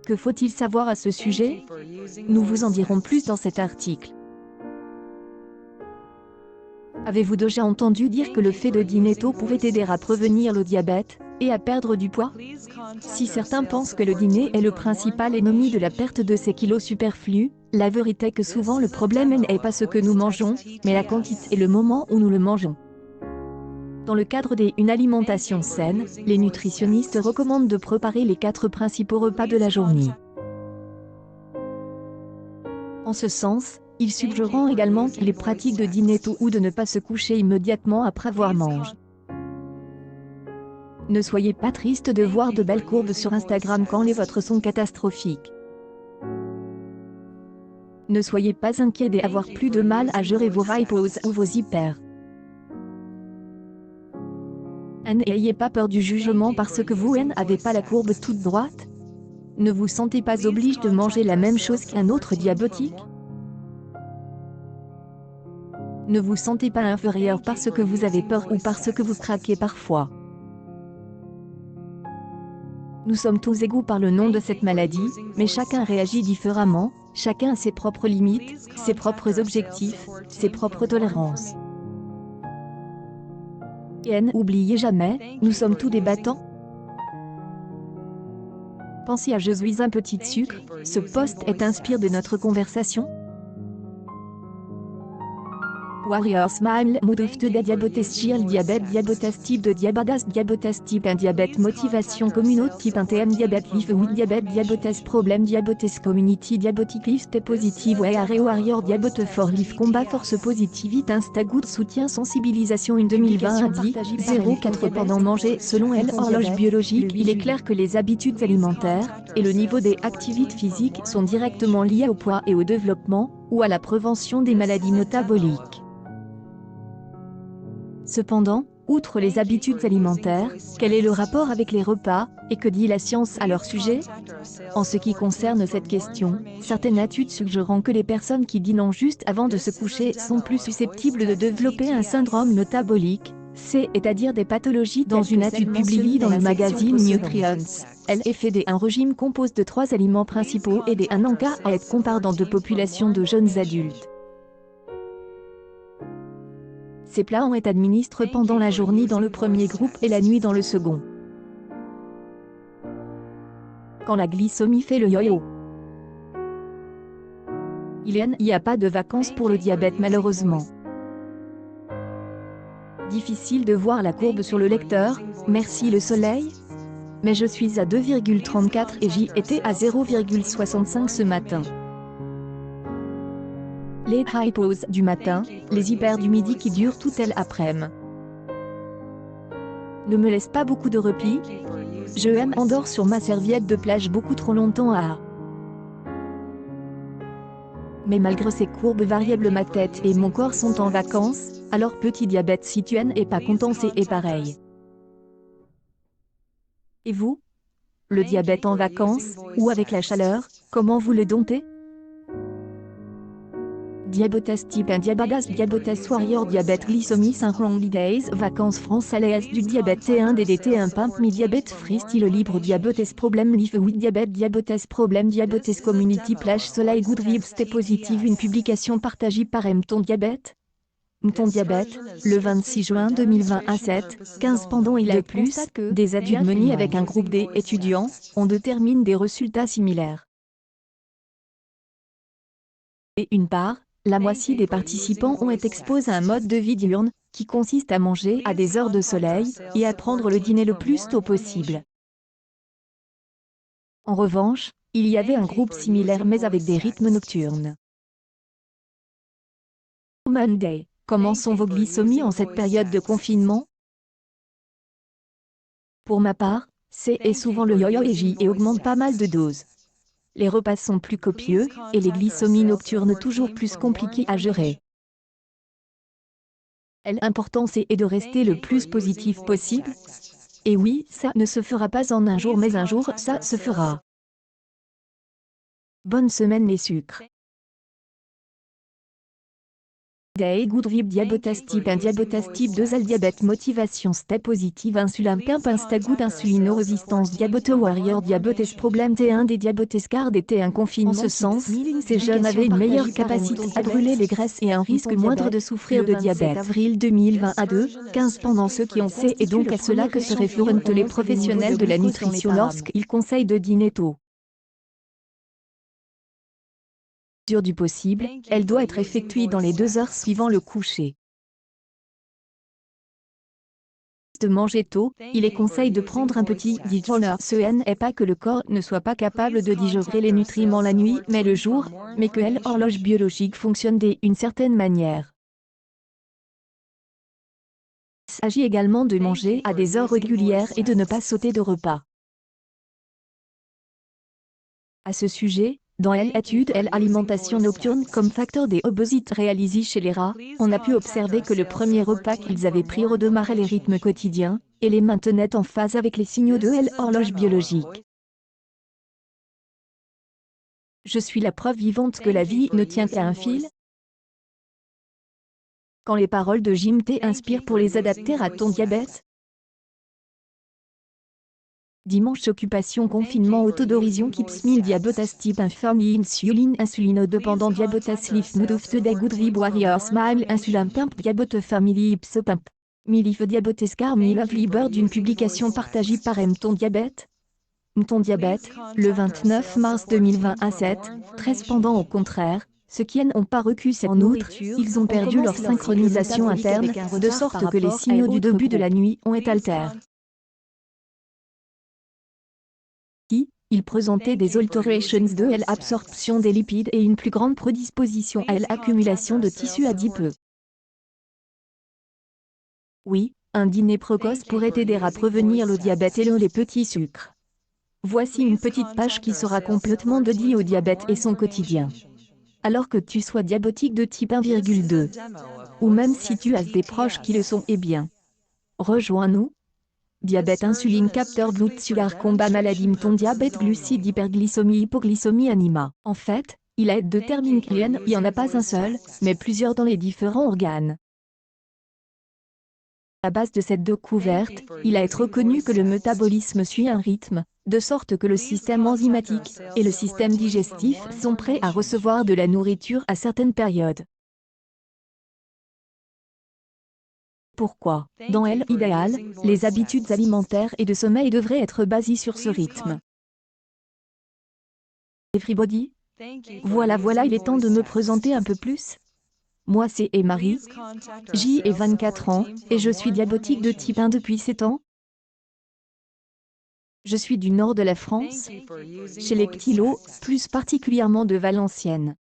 Que faut-il savoir à ce sujet? Nous vous en dirons plus dans cet article. Avez-vous déjà entendu dire que le fait de dîner tôt pouvait aider à prévenir le diabète et à perdre du poids? Si certains pensent que le dîner est le principal ennemi de la perte de ces kilos superflus, la vérité est que souvent le problème n'est pas ce que nous mangeons, mais la quantité et le moment où nous le mangeons. Dans le cadre d'une alimentation saine, les nutritionnistes recommandent de préparer les 4 principaux repas de la journée. En ce sens, ils suggèrent également qu'il est pratique de dîner tôt ou de ne pas se coucher immédiatement après avoir mangé. Ne soyez pas triste de voir de belles courbes sur Instagram quand les vôtres sont catastrophiques. Ne soyez pas inquiet d'avoir plus de mal à gérer vos hypos ou vos hyper. N'ayez pas peur du jugement parce que vous n'avez pas la courbe toute droite. Ne vous sentez pas obligé de manger la même chose qu'un autre diabétique. Ne vous sentez pas inférieur parce que vous avez peur ou parce que vous craquez parfois. Nous sommes tous égaux par le nom de cette maladie, mais chacun réagit différemment, chacun a ses propres limites, ses propres objectifs, ses propres tolérances. Et n'oubliez jamais, nous sommes tous des battants. Pensez à Je suis un petit sucre, ce post est inspiré de notre conversation. Warrior Smile Mood of the Diabetes Shield Diabetes type de diabetes type 1 diabète motivation communauté type 1 TM diabète live with diabetes problem diabetes community diabetic list positive Warrior diabète for life combat force positivité Instagood soutien sensibilisation une 2020 a dit 0,4 pendant manger selon elle horloge biologique. Il est clair que les habitudes alimentaires et le niveau des activités physiques sont directement liés au poids et au développement ou à la prévention des maladies métaboliques. Cependant, outre les habitudes alimentaires, quel est le rapport avec les repas, et que dit la science à leur sujet? En ce qui concerne cette question, certaines études suggèrent que les personnes qui dînent juste avant de se coucher sont plus susceptibles de développer un syndrome métabolique, c'est-à-dire des pathologies. Dans une étude publiée dans le magazine Nutrients, LFD, un régime compose de 3 aliments principaux et un encas à être comparé dans 2 populations de jeunes adultes. Ces plats ont été administrés pendant la journée dans le premier groupe et la nuit dans le second. Quand la glycémie fait le yo-yo. Il n'y a pas de vacances pour le diabète malheureusement. Difficile de voir la courbe sur le lecteur, merci le soleil. Mais je suis à 2,34 et j'y étais à 0,65 ce matin. Les hypos du matin, les hyper du midi qui durent toute l'après-midi. Ne me laisse pas beaucoup de repli. Je m'endors sur ma serviette de plage beaucoup trop longtemps Mais malgré ces courbes variables ma tête et mon corps sont en vacances, alors petit diabète si tu n'es pas content c'est pareil. Et vous? Le diabète en vacances, ou avec la chaleur, comment vous le domptez? Diabetes type 1 diabetes warrior diabète glycémie synchrone holidays vacances France ALS du diabète T1 DDT 1 pump mi diabète free style libre diabetes problem live with diabetes problem diabetes community plage soleil good vibes stay positive une publication partagée par Ton Diabète. Ton Diabète, le 26 juin 2020 à 7:15 pendant il est plus, des études menées avec un groupe d'étudiants, on détermine des résultats similaires. Et une part, la moitié des participants ont été exposés à un mode de vie diurne, qui consiste à manger à des heures de soleil, et à prendre le dîner le plus tôt possible. En revanche, il y avait un groupe similaire mais avec des rythmes nocturnes. Monday, comment sont vos glycémies en cette période de confinement? Pour ma part, c'est souvent le yo-yo et j'y augmente pas mal de doses. Les repas sont plus copieux, et les glycémies nocturnes toujours plus compliquées à gérer. L'important c'est de rester le plus positif possible. Et oui, ça ne se fera pas en un jour mais un jour ça se fera. Bonne semaine les sucres. Day Good Vib Diabetes type 1 Diabetes type 2 Al diabète motivation step positive insulin pimp instagood insulino résistance diabetes warrior diabetes problème T1 des diabetes car des T1 confinement. En ce sens, ces jeunes avaient une meilleure capacité à brûler les graisses et un risque moindre de souffrir de diabète. Avril 2020 à 2,15 pendant ceux qui ont fait et donc à cela que se réfèrent les professionnels de la nutrition lorsqu'ils conseillent de dîner tôt. Du possible, elle doit être effectuée dans les 2 heures suivant le coucher. De manger tôt, il est conseillé de prendre un petit déjeuner. Ce n'est pas que le corps ne soit pas capable de digérer les nutriments la nuit mais le jour, mais que l'horloge biologique fonctionne d'une certaine manière. Il s'agit également de manger à des heures régulières et de ne pas sauter de repas. À ce sujet, dans l'étude l'alimentation nocturne comme facteur des obésité réalisée chez les rats, on a pu observer que le premier repas qu'ils avaient pris redémarrait les rythmes quotidiens, et les maintenait en phase avec les signaux de l'horloge biologique. Je suis la preuve vivante que la vie ne tient qu'à un fil. Quand les paroles de Jim T inspirent pour les adapter à ton diabète. Dimanche occupation confinement autodorision keeps me diabetes type 1 family insuline dependant diabetes life mood of the day good vib warrior smile insulin pump diabetes family ipso pump. Milif diabetes car me love liber d'une publication partagée par Ton diabète. Ton diabète, le 29 mars 2020 à 7:13 pendant au contraire, ceux qui n'ont pas recul en outre, ils ont perdu leur synchronisation interne, de sorte que les signaux du début de la nuit ont été altérés. Il présentait des alterations de l'absorption des lipides et une plus grande prédisposition à l'accumulation de tissu adipeux. Oui, un dîner précoce pourrait aider à prévenir le diabète et les petits sucres. Voici une petite page qui sera complètement dédiée au diabète et son quotidien. Alors que tu sois diabétique de type 1,2, ou même si tu as des proches qui le sont, eh bien, rejoins-nous. Diabète insuline capteur blood sugar combat maladie ton diabète glucide hyperglycémie hypoglycémie anima. En fait, il a deux termes clients, il n'y en a pas un seul, mais plusieurs dans les différents organes. À base de cette découverte, il a été reconnu que le métabolisme suit un rythme, de sorte que le système enzymatique et le système digestif sont prêts à recevoir de la nourriture à certaines périodes. Pourquoi, dans l'idéal, les habitudes alimentaires et de sommeil devraient être basées sur ce rythme. Everybody? Voilà, il est temps de me présenter un peu plus. Moi c'est Marie, j'ai 24 ans, et je suis diabétique de type 1 depuis 7 ans. Je suis du nord de la France, chez les Ctilos, plus particulièrement de Valenciennes.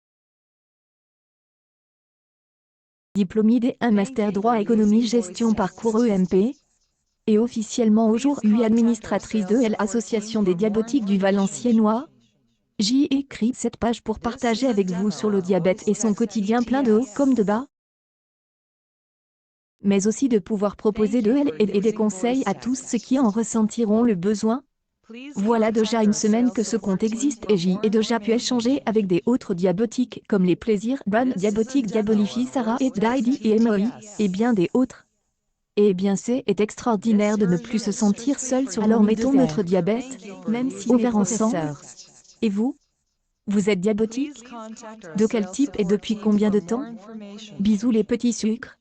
Diplômé D1 Master Droit Économie Gestion Parcours EMP, et officiellement aujourd'hui administratrice de l'Association des diabétiques du Valenciennois. J'y ai écrit cette page pour partager avec vous sur le diabète et son quotidien plein de hauts comme de bas, mais aussi de pouvoir proposer de l'aide et des conseils à tous ceux qui en ressentiront le besoin. Voilà déjà une semaine que ce compte existe et j'y ai déjà pu échanger avec des autres diabétiques comme les plaisirs, Ban Diabétique, Diabolify, Sarah et Daidi et Emoi, et bien des autres. Et bien c'est extraordinaire de ne plus se sentir seul sur alors mettons notre diabète, même si ouvert ensemble. Et vous? Vous êtes diabétique? De quel type et depuis combien de temps? Bisous les petits sucres.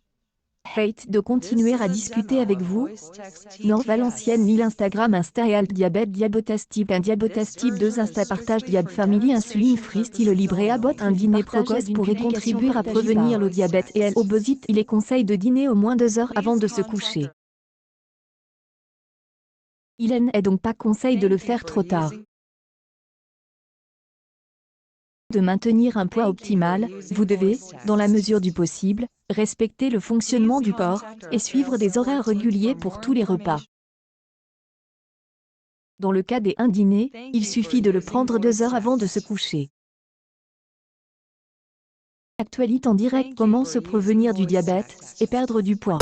Hate de continuer à discuter avec vous. Nord Valenciennes Lille Instagram Insta et Alt Diabète Diabetes type 1 Diabetes type 2 Insta Partage Diab Family Insuline Free Style Libre et Abot un dîner précoce pourrait contribuer à prévenir le diabète et l'obésité. Il est conseil de dîner au moins 2 heures avant de se coucher. Il n'est donc pas conseil de le faire trop tard. De maintenir un poids optimal, vous devez, dans la mesure du possible, respecter le fonctionnement du corps et suivre des horaires réguliers pour tous les repas. Dans le cas des dîners, il suffit de le prendre 2 heures avant de se coucher. Actualité en direct: comment se prévenir du diabète et perdre du poids.